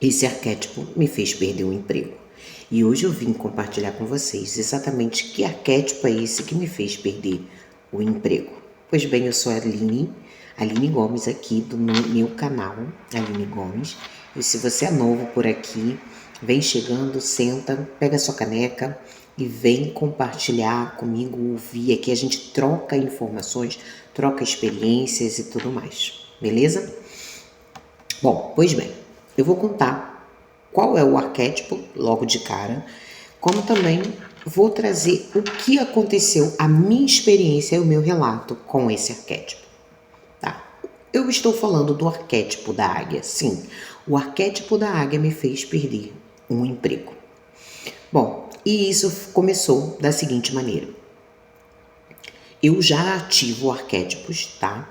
esse arquétipo me fez perder o emprego. E hoje eu vim compartilhar com vocês exatamente que arquétipo é esse que me fez perder o emprego. Pois bem, eu sou a Aline Gomes aqui do meu canal, Aline Gomes. E se você é novo por aqui, vem chegando, senta, pega sua caneca e vem compartilhar comigo, ouvir aqui. A gente troca informações, troca experiências e tudo mais, beleza? Bom, pois bem, eu vou contar qual é o arquétipo logo de cara, como também vou trazer o que aconteceu, a minha experiência e o meu relato com esse arquétipo, tá? Eu estou falando do arquétipo da águia, sim. O arquétipo da águia me fez perder um emprego. Bom, e isso começou da seguinte maneira. Eu já ativo arquétipos, tá?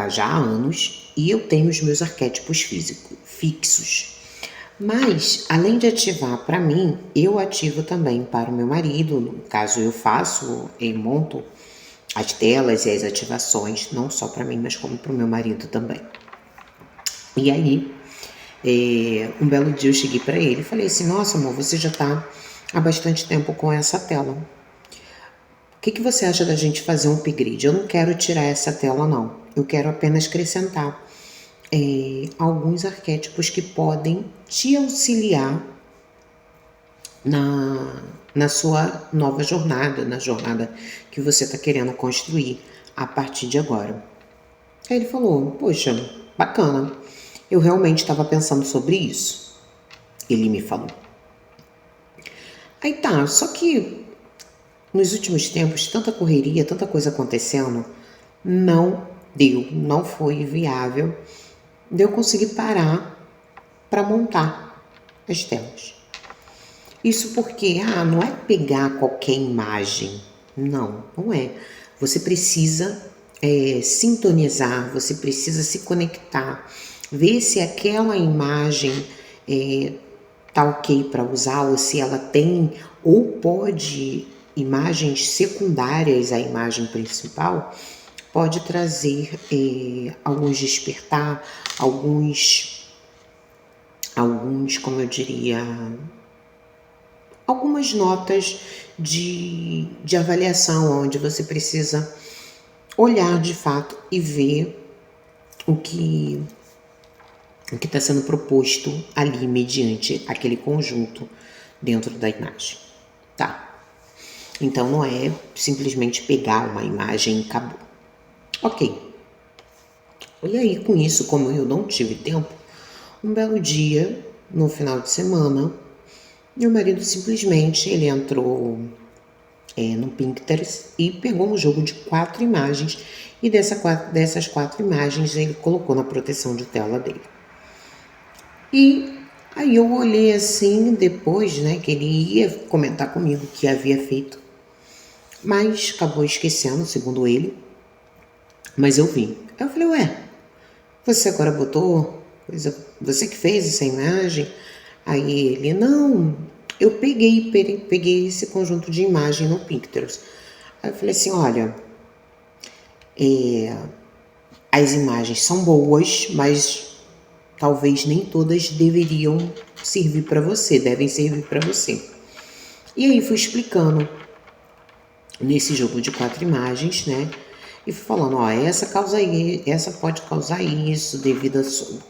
Já há anos, e eu tenho os meus arquétipos físicos, fixos. Mas, além de ativar para mim, eu ativo também para o meu marido. No caso, eu faço e monto as telas e as ativações, não só para mim, mas como para o meu marido também. E aí, um belo dia eu cheguei para ele e falei assim: nossa, amor, você já está há bastante tempo com essa tela. O que você acha da gente fazer um upgrade? Eu não quero tirar essa tela, não. Eu quero apenas acrescentar alguns arquétipos que podem te auxiliar na sua nova jornada, na jornada que você está querendo construir a partir de agora. Aí ele falou: poxa, bacana. Eu realmente estava pensando sobre isso. Ele me falou. Aí tá, só que nos últimos tempos, tanta correria, tanta coisa acontecendo, não deu, não foi viável de eu conseguir parar para montar as telas. Isso porque, não é pegar qualquer imagem. Não, não é. Você precisa sintonizar, você precisa se conectar, ver se aquela imagem tá ok para usar, ou se ela tem ou pode imagens secundárias à imagem principal, pode trazer alguns despertar, alguns, como eu diria, algumas notas de avaliação, onde você precisa olhar de fato e ver o que está sendo proposto ali mediante aquele conjunto dentro da imagem, tá? Então não é simplesmente pegar uma imagem e acabou. Ok. E aí com isso, como eu não tive tempo, um belo dia, no final de semana, meu marido simplesmente ele entrou no Pinterest e pegou um jogo de 4 imagens e dessas 4 imagens ele colocou na proteção de tela dele. E aí eu olhei assim depois, né, que ele ia comentar comigo o que havia feito, mas acabou esquecendo, segundo ele, mas eu vi. Aí eu falei: ué, você agora botou, você que fez essa imagem? Aí ele: não, eu peguei esse conjunto de imagem no Pinterest. Aí eu falei assim: olha, as imagens são boas, mas talvez nem todas deveriam servir para você, devem servir para você. E aí fui explicando nesse jogo de 4 imagens, né? E fui falando: ó, essa pode causar isso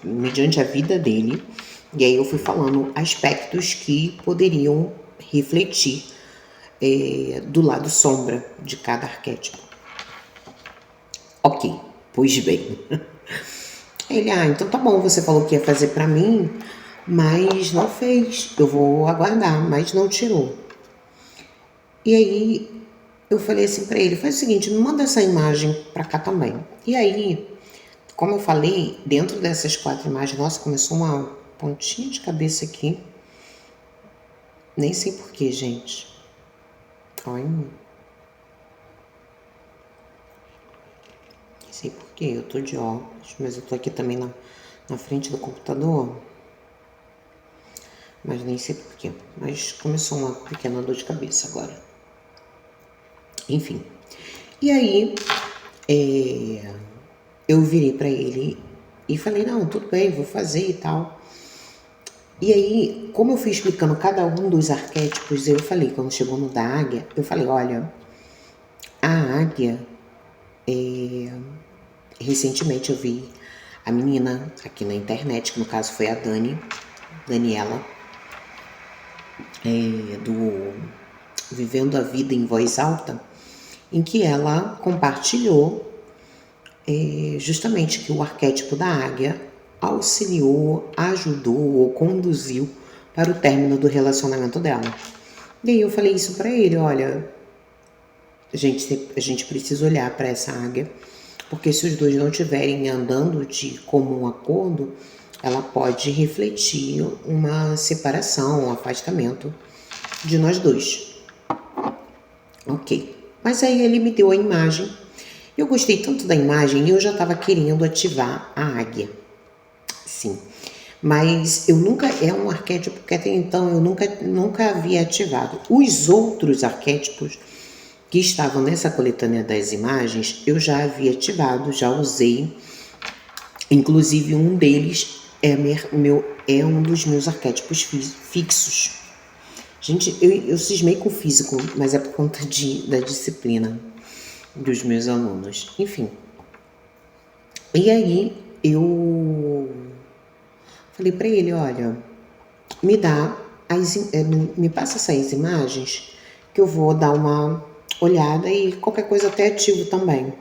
mediante a vida dele. E aí eu fui falando aspectos que poderiam refletir do lado sombra de cada arquétipo. Ok, pois bem. Ele: então tá bom, você falou que ia fazer pra mim, mas não fez. Eu vou aguardar, mas não tirou. E aí eu falei assim pra ele: faz o seguinte, me manda essa imagem pra cá também. E aí, como eu falei, dentro dessas 4 imagens, nossa, começou uma pontinha de cabeça aqui. Nem sei porquê, gente. Ai, nem sei porquê, eu tô de óculos, mas eu tô aqui também na frente do computador. Mas nem sei porquê. Mas começou uma pequena dor de cabeça agora. Enfim. E aí, eu virei pra ele e falei: não, tudo bem, vou fazer e tal. E aí, como eu fui explicando cada um dos arquétipos, eu falei, quando chegou no da águia, eu falei, olha, a águia, recentemente eu vi a menina aqui na internet, que no caso foi a Daniela, do Vivendo a Vida em Voz Alta, em que ela compartilhou justamente que o arquétipo da águia auxiliou, ajudou ou conduziu para o término do relacionamento dela. E aí eu falei isso para ele, olha, a gente precisa olhar para essa águia, porque se os dois não estiverem andando de comum acordo, ela pode refletir uma separação, um afastamento de nós dois. Ok. Mas aí ele me deu a imagem. Eu gostei tanto da imagem e eu já estava querendo ativar a águia. Sim. Mas eu nunca, é um arquétipo que até então eu nunca havia ativado. Os outros arquétipos que estavam nessa coletânea das imagens, eu já havia ativado, já usei. Inclusive um deles é um dos meus arquétipos fixos. Gente, eu cismei com o físico, mas é por conta da disciplina dos meus alunos. Enfim. E aí eu falei para ele, olha, me dá me passa essas imagens que eu vou dar uma olhada e qualquer coisa até ativo também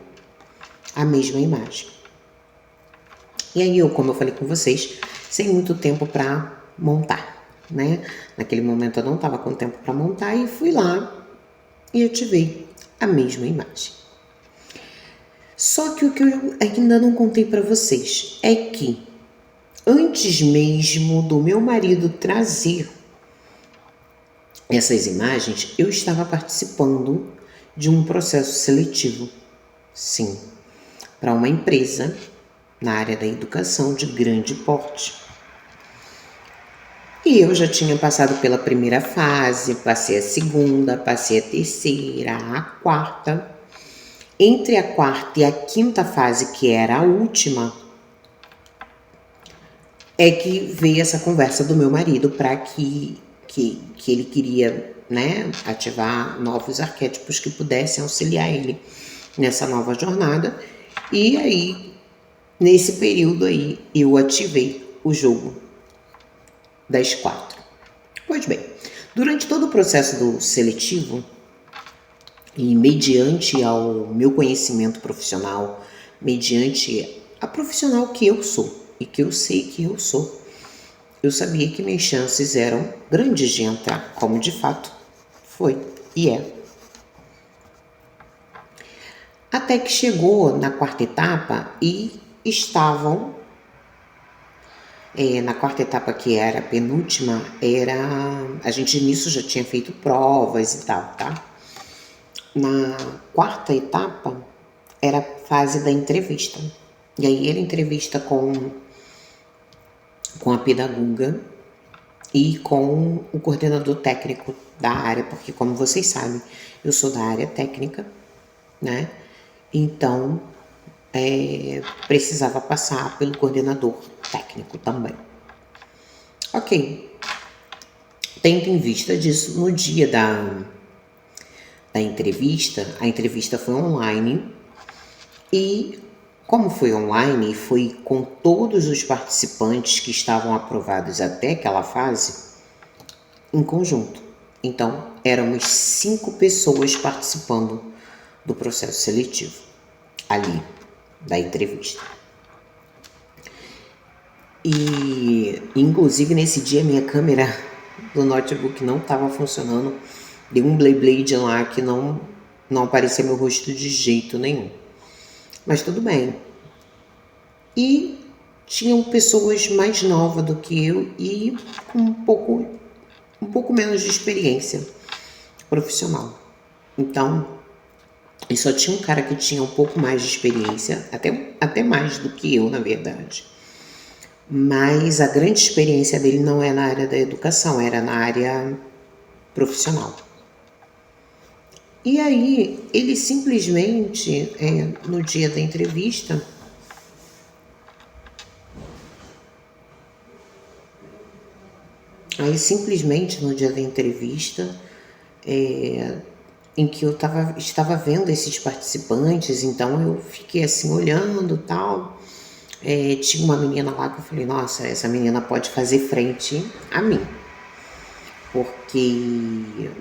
a mesma imagem. E aí eu, como eu falei com vocês, sem muito tempo para montar, né? Naquele momento eu não estava com tempo para montar e fui lá e ativei a mesma imagem. Só que o que eu ainda não contei para vocês é que antes mesmo do meu marido trazer essas imagens, eu estava participando de um processo seletivo, sim, para uma empresa na área da educação de grande porte. E eu já tinha passado pela primeira fase, passei a segunda, passei a terceira, a quarta. Entre a quarta e a quinta fase, que era a última, é que veio essa conversa do meu marido para que ele queria, né, ativar novos arquétipos que pudessem auxiliar ele nessa nova jornada. E aí, nesse período aí, eu ativei o jogo das 4. Pois bem, durante todo o processo do seletivo, e mediante ao meu conhecimento profissional, mediante a profissional que eu sou e que eu sei que eu sou, eu sabia que minhas chances eram grandes de entrar, como de fato foi e é. Até que chegou na quarta etapa e estavam, na quarta etapa que era a penúltima, a gente nisso já tinha feito provas e tal, tá? Na quarta etapa era a fase da entrevista. E aí ele entrevista com a pedagoga e com o coordenador técnico da área, porque como vocês sabem, eu sou da área técnica, né? Então, precisava passar pelo coordenador técnico também. Ok. Tendo em vista disso, no dia da entrevista, a entrevista foi online e, como foi online, foi com todos os participantes que estavam aprovados até aquela fase em conjunto. Então, éramos 5 pessoas participando do processo seletivo ali, da entrevista. E, inclusive, nesse dia, minha câmera do notebook não estava funcionando. Deu um blade lá que não aparecia meu rosto de jeito nenhum. Mas tudo bem. E tinham pessoas mais novas do que eu e com um pouco menos de experiência profissional. Então, e só tinha um cara que tinha um pouco mais de experiência, até mais do que eu, na verdade. Mas a grande experiência dele não é na área da educação, era na área profissional. E aí, ele simplesmente, no dia da entrevista, Aí simplesmente no dia da entrevista, em que eu estava vendo esses participantes, então eu fiquei assim olhando e tal. Tinha uma menina lá que eu falei, nossa, essa menina pode fazer frente a mim. Porque.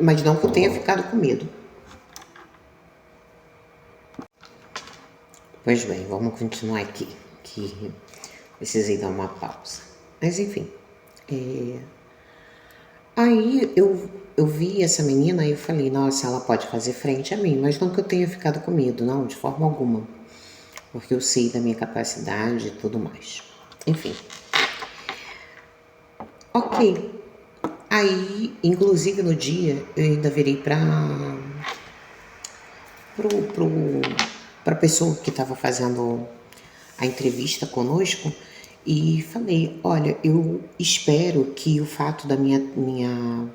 Mas não que eu tenha ficado com medo. Pois bem, vamos continuar aqui, que precisei dar uma pausa. Mas enfim. Aí eu vi essa menina e eu falei, nossa, ela pode fazer frente a mim, mas não que eu tenha ficado com medo, não, de forma alguma. Porque eu sei da minha capacidade e tudo mais. Enfim. Ok. Aí, inclusive no dia, eu ainda virei pra pessoa que estava fazendo a entrevista conosco e falei, olha, eu espero que o fato da minha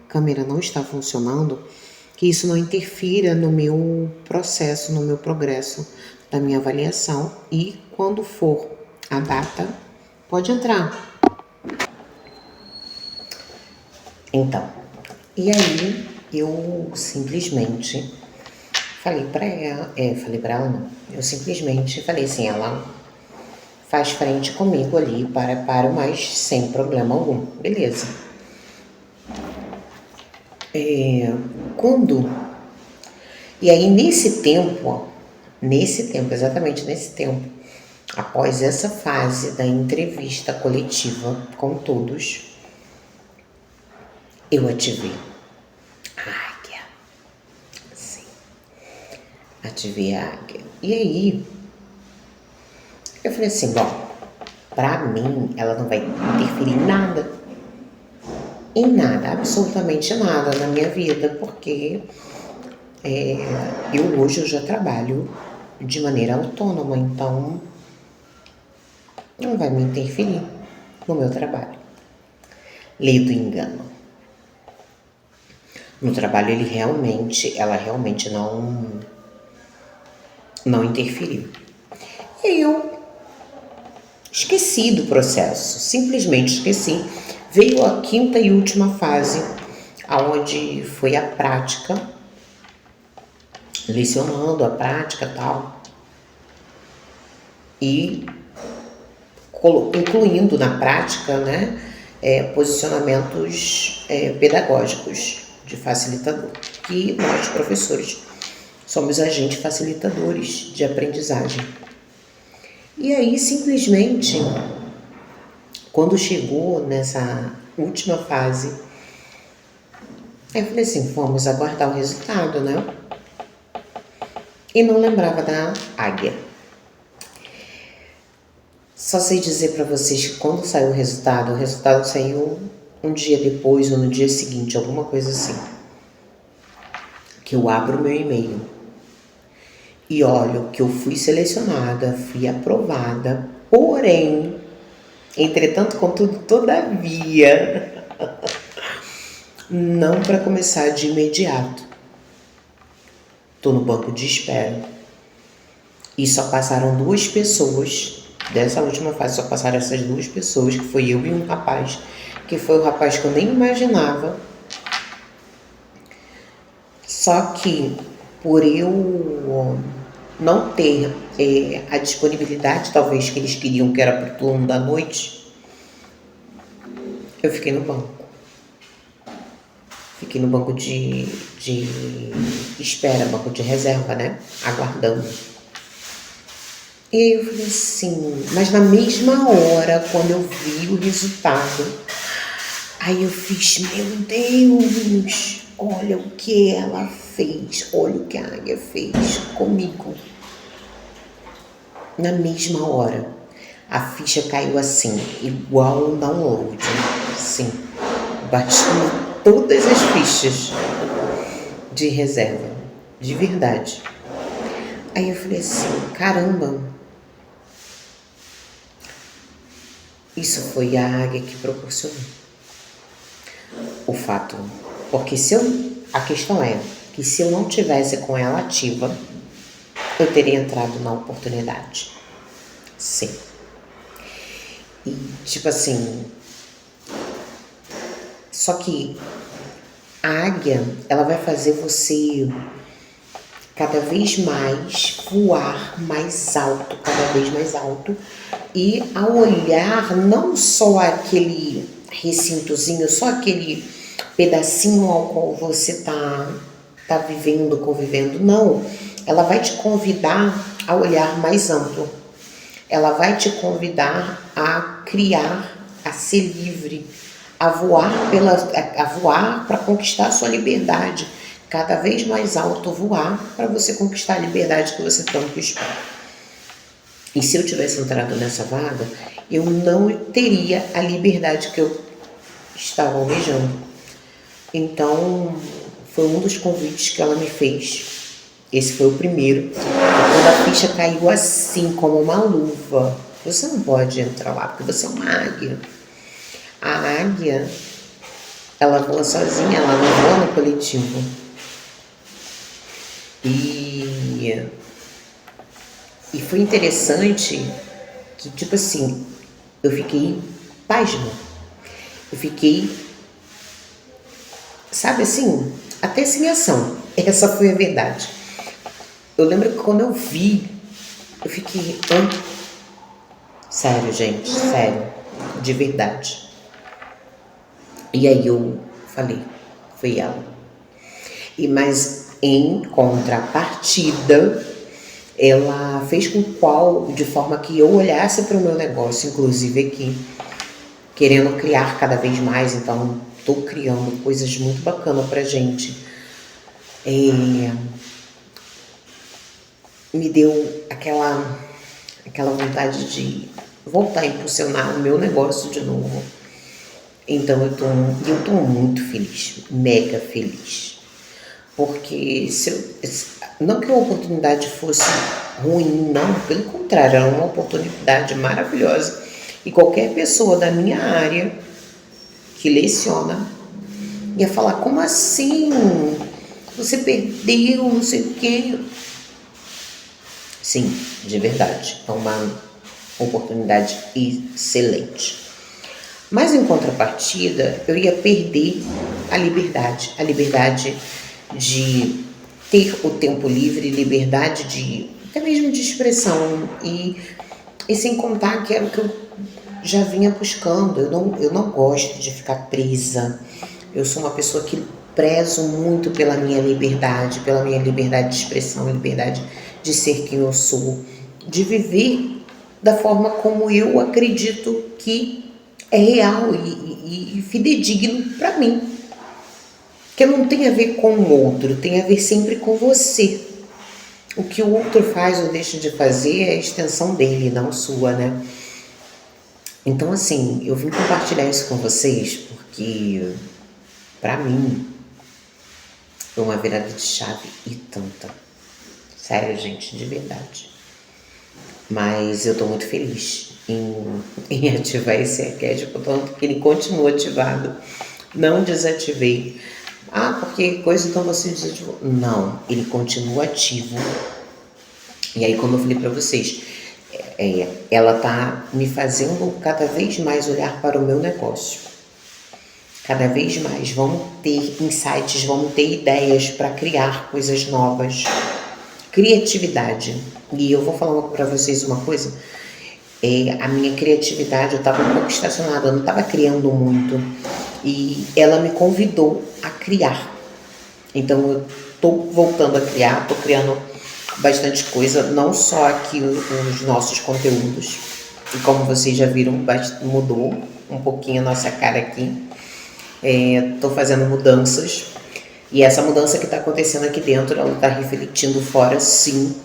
câmera não estar funcionando, que isso não interfira no meu processo, no meu progresso da minha avaliação, e quando for a data, pode entrar. Então, e aí eu simplesmente falei pra ela não, eu simplesmente falei assim, ela faz frente comigo ali, para, mas sem problema algum, beleza. Quando, e aí exatamente nesse tempo, após essa fase da entrevista coletiva com todos, eu ativei a águia. Sim, ativei a águia. E aí, eu falei assim, bom, pra mim, ela não vai interferir em nada, absolutamente nada na minha vida, porque hoje eu já trabalho de maneira autônoma, então não vai me interferir no meu trabalho. Lei do engano. No trabalho ela realmente não interferiu. E aí eu esqueci do processo, simplesmente esqueci. Veio a quinta e última fase, aonde foi a prática, lecionando a prática e tal, e incluindo na prática, né, posicionamentos pedagógicos de facilitador, que nós, professores, somos agentes facilitadores de aprendizagem. E aí, simplesmente, quando chegou nessa última fase, eu falei assim, vamos aguardar o resultado, né? E não lembrava da águia. Só sei dizer para vocês que quando saiu o resultado saiu um dia depois ou no dia seguinte, alguma coisa assim. Que eu abro o meu e-mail e olho que eu fui selecionada, fui aprovada, porém, entretanto, contudo, todavia, não para começar de imediato. Tô no banco de espera. E só passaram 2 pessoas. Dessa última fase só passaram essas 2 pessoas, que foi eu e um rapaz, que foi o rapaz que eu nem imaginava. Só que por eu não ter a disponibilidade, talvez, que eles queriam, que era pro turno da noite, eu fiquei no banco. Fiquei no banco de espera, banco de reserva, né? Aguardando. E aí eu falei assim, mas na mesma hora, quando eu vi o resultado, aí eu fiz, meu Deus, olha o que ela fez, olha o que a águia fez comigo. Na mesma hora, a ficha caiu assim, igual um download, assim, batendo todas as fichas de reserva, de verdade. Aí eu falei assim, caramba, isso foi a águia que proporcionou o fato. Porque a questão é que se eu não tivesse com ela ativa, eu teria entrado na oportunidade. Sim. E tipo assim, Só que a águia, ela vai fazer você cada vez mais voar mais alto, cada vez mais alto. E ao olhar não só aquele recintozinho, só aquele pedacinho ao qual você tá vivendo, convivendo, não. Ela vai te convidar a olhar mais amplo. Ela vai te convidar a criar, a ser livre, a voar para conquistar a sua liberdade. Cada vez mais alto voar para você conquistar a liberdade que você tanto espera. E se eu tivesse entrado nessa vaga, eu não teria a liberdade que eu estava almejando. Então, foi um dos convites que ela me fez. Esse foi o primeiro. E quando a ficha caiu assim, como uma luva, você não pode entrar lá, porque você é uma águia. A águia, ela voa sozinha, ela não voa no coletivo. E foi interessante que, tipo assim, eu fiquei pasma. Eu fiquei, sabe assim, até sem ação. Essa foi a verdade. Eu lembro que quando eu vi, eu fiquei... Sério, gente, sério. De verdade. E aí eu falei, foi ela. Mas em contrapartida, ela fez de forma que eu olhasse para o meu negócio, inclusive aqui, querendo criar cada vez mais. Então, estou criando coisas muito bacanas pra gente. Me deu aquela vontade de voltar a impulsionar o meu negócio de novo. Então, eu tô muito feliz, mega feliz. Porque não que a oportunidade fosse ruim, não, pelo contrário, era uma oportunidade maravilhosa. E qualquer pessoa da minha área que leciona ia falar, como assim? Você perdeu, não sei o quê. Sim, de verdade, é uma oportunidade excelente. Mas em contrapartida, eu ia perder a liberdade de ter o tempo livre, liberdade até mesmo de expressão, e sem contar que era o que eu já vinha buscando. Eu não gosto de ficar presa. Eu sou uma pessoa que prezo muito pela minha liberdade de expressão, liberdade de ser quem eu sou, de viver da forma como eu acredito que é real e fidedigno para mim. Que não tem a ver com o outro, tem a ver sempre com você. O que o outro faz ou deixa de fazer é a extensão dele, não sua, né? Então, assim, eu vim compartilhar isso com vocês porque, pra mim, foi uma virada de chave e tanta. Sério, gente, de verdade. Mas eu tô muito feliz em ativar esse arquétipo, tanto que ele continua ativado. Não desativei. Porque coisa então você desativou. Não, ele continua ativo. E aí, como eu falei pra vocês, ela tá me fazendo cada vez mais olhar para o meu negócio. Cada vez mais vamos ter insights, vamos ter ideias para criar coisas novas. Criatividade. E eu vou falar para vocês uma coisa. A minha criatividade, eu estava um pouco estacionada, eu não estava criando muito. E ela me convidou a criar. Então eu estou voltando a criar, estou criando bastante coisa, não só aqui os nossos conteúdos. E como vocês já viram, mudou um pouquinho a nossa cara aqui. Estou fazendo mudanças. E essa mudança que está acontecendo aqui dentro, ela está refletindo fora, sim.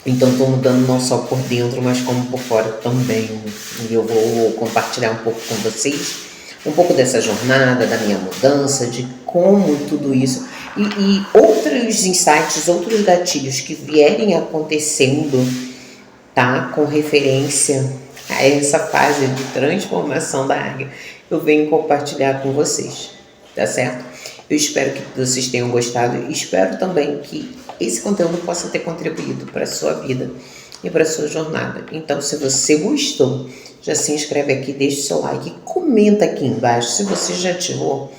Então estou mudando não só por dentro, mas como por fora também. E eu vou compartilhar um pouco com vocês, um pouco dessa jornada, da minha mudança, de como tudo isso. E outros insights, outros gatilhos que vierem acontecendo, tá? Com referência a essa fase de transformação da águia, eu venho compartilhar com vocês, tá certo? Eu espero que vocês tenham gostado e espero também que esse conteúdo possa ter contribuído para a sua vida e para a sua jornada. Então, se você gostou, já se inscreve aqui, deixa o seu like, comenta aqui embaixo se você já ativou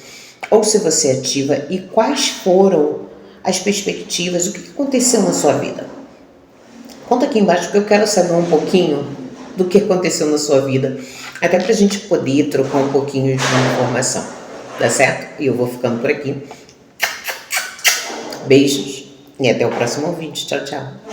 ou se você ativa e quais foram as perspectivas, o que aconteceu na sua vida. Conta aqui embaixo porque eu quero saber um pouquinho do que aconteceu na sua vida, até pra gente poder trocar um pouquinho de informação, tá certo? E eu vou ficando por aqui. Beijos e até o próximo vídeo. Tchau, tchau.